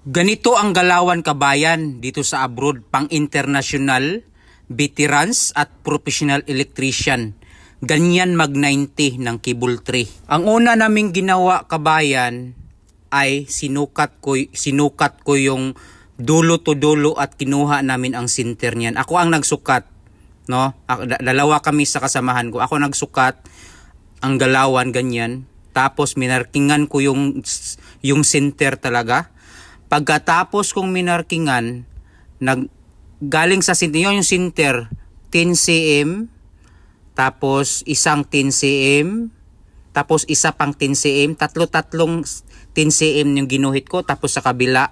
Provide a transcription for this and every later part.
Ganito ang galawan kabayan dito sa abroad, pang international, veterans at professional electrician. Ganyan mag 90 ng cable tray. Ang una naming ginawa kabayan ay sinukat ko yung dulo to dulo at kinuha namin ang center niyan. Ako ang nagsukat, no? Dalawa kami sa kasamahan ko. Ako nagsukat ang galawan ganyan. Tapos minarkingan ko yung center talaga. Pagkatapos kong minarkingan, galing sa center, yung center, 10 cm, tapos isang 10 cm, tapos isa pang 10 cm, tatlong 10 cm yung ginuhit ko, tapos sa kabila,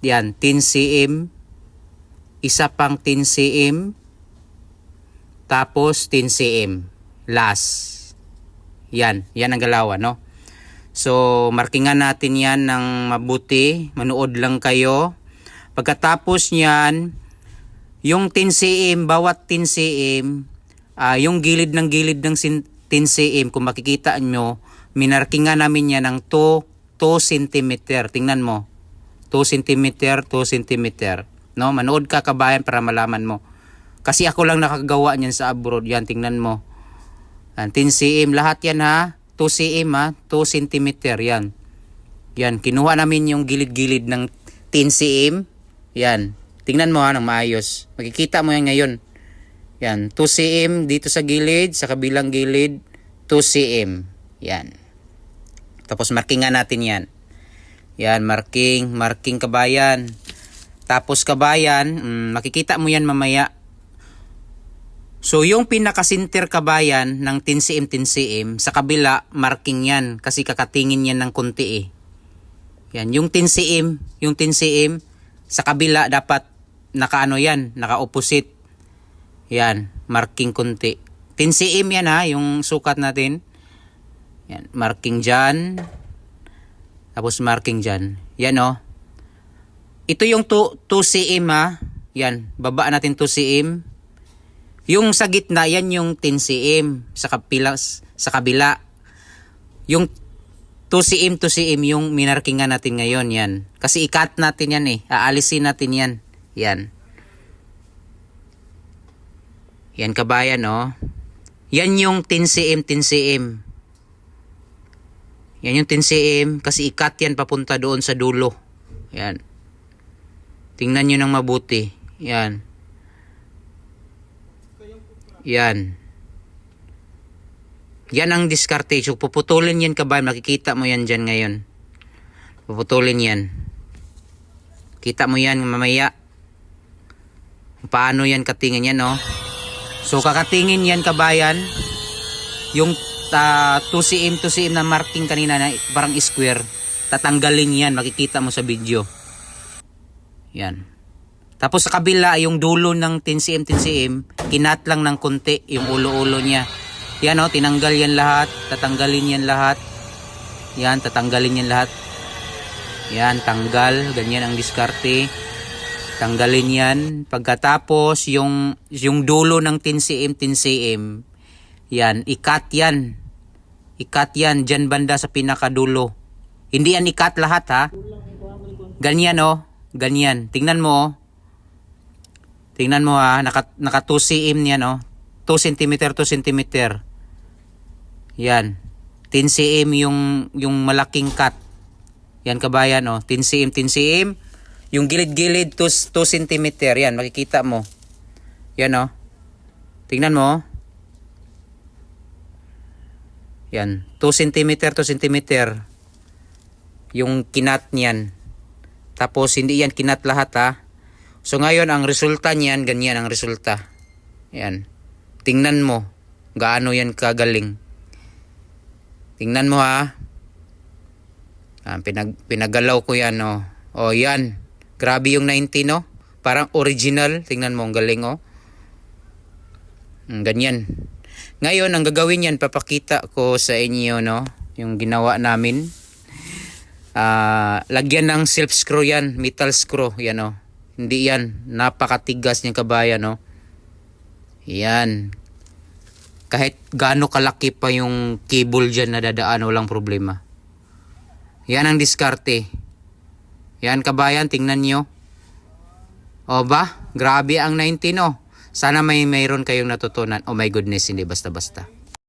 yan, 10 cm, isa pang 10 cm, tapos 10 cm, last. Yan ang galawan, no? So, markingan natin yan ng mabuti. Manood lang kayo. Pagkatapos niyan, yung 10 cm, bawat 10 cm, yung gilid ng 10 cm, kung makikita nyo, minarkingan namin yan ng 2 cm. Tingnan mo. 2 cm, 2 cm. No? Manood ka kabayan para malaman mo. Kasi ako lang nakagawa niyan sa abroad. Yan, tingnan mo. 10 cm, lahat yan ha. 2 cm ha, 2 cm yan. Yan, kinuha namin yung gilid-gilid ng 10 cm. Yan, tingnan mo ha ng maayos. Makikita mo yan ngayon. Yan, 2 cm dito sa gilid, sa kabilang gilid, 2 cm. Yan. Tapos markingan natin yan. Yan, marking kabayan. Tapos kabayan, makikita mo yan mamaya. So, yung pinaka-center kabayan ng 10 cm, 10 cm, sa kabila, marking yan. Kasi kakatingin yan ng konti eh. Yan, yung 10 cm, sa kabila, dapat naka-ano yan, naka-opposite. Yan, marking konti. 10 cm yan ha, yung sukat natin. Yan, marking dyan. Tapos marking dyan. Yan o. Ito yung 2 cm ha. Yan, baba natin 2 cm. Yung sa gitna, yan yung 10 cm sa kabila. Yung 2 cm, 2 cm yung minarkingan natin ngayon, yan. Kasi i-cut natin yan eh. Aalisin natin yan. Yan. Yan kabayan, oh. Yan yung 10 cm, 10 cm. Yan yung 10 cm kasi i-cut yan papunta doon sa dulo. Yan. Tingnan nyo ng mabuti. Yan. Yan. Yan ang diskarte. So, puputulin yan kabayan. Makikita mo yan dyan ngayon. Puputulin yan. Kita mo yan mamaya. Paano yan katingin yan, no? So, kakatingin yan kabayan. Yung 2 cm, 2 cm na marking kanina na parang square. Tatanggalin yan. Makikita mo sa video. Yan. Tapos sa kabila, yung dulo ng 10 cm, 10 cm, kinat lang ng konti yung ulo-ulo niya. Yan o, tinanggal yan lahat. Tatanggalin yan lahat. Yan, tatanggalin yan lahat. Yan, tanggal. Ganyan ang diskarte. Tanggalin yan. Pagkatapos, yung dulo ng 10 cm, 10 cm, yan, ikat yan. Ikat yan, dyan banda sa pinakadulo. Hindi yan ikat lahat ha. Ganyan o, ganyan. Tingnan mo o. Tingnan mo ha, naka 2 cm yan oh. 2 cm, 2 cm. Yan. 10 cm yung malaking cut. Yan kabayan oh, 10 cm, 10 cm. Yung gilid-gilid 2 cm. Yan, makikita mo. Yan oh. Tingnan mo oh. Yan, 2 cm, 2 cm. Yung kinat niyan. Tapos hindi yan kinat lahat ha. So ngayon ang resulta niyan, ganyan ang resulta. Yan. Tingnan mo gaano yan kagaling. Tingnan mo ha. Pinagalaw ko yan oh. Oh yan. Grabe yung 90 no. Parang original. Tingnan mo ang galing oh. Ganyan. Ngayon ang gagawin yan, papakita ko sa inyo no. Yung ginawa namin. Lagyan ng self screw yan. Metal screw yan oh. Hindi yan. Napakatigas niyang kabayan, no? Yan. Kahit gaano kalaki pa yung cable dyan na dadaan, walang problema. Yan ang diskarte. Yan kabayan, tingnan nyo. O ba? Grabe ang 19 oh. Sana mayroon kayong natutunan. Oh my goodness, hindi basta-basta.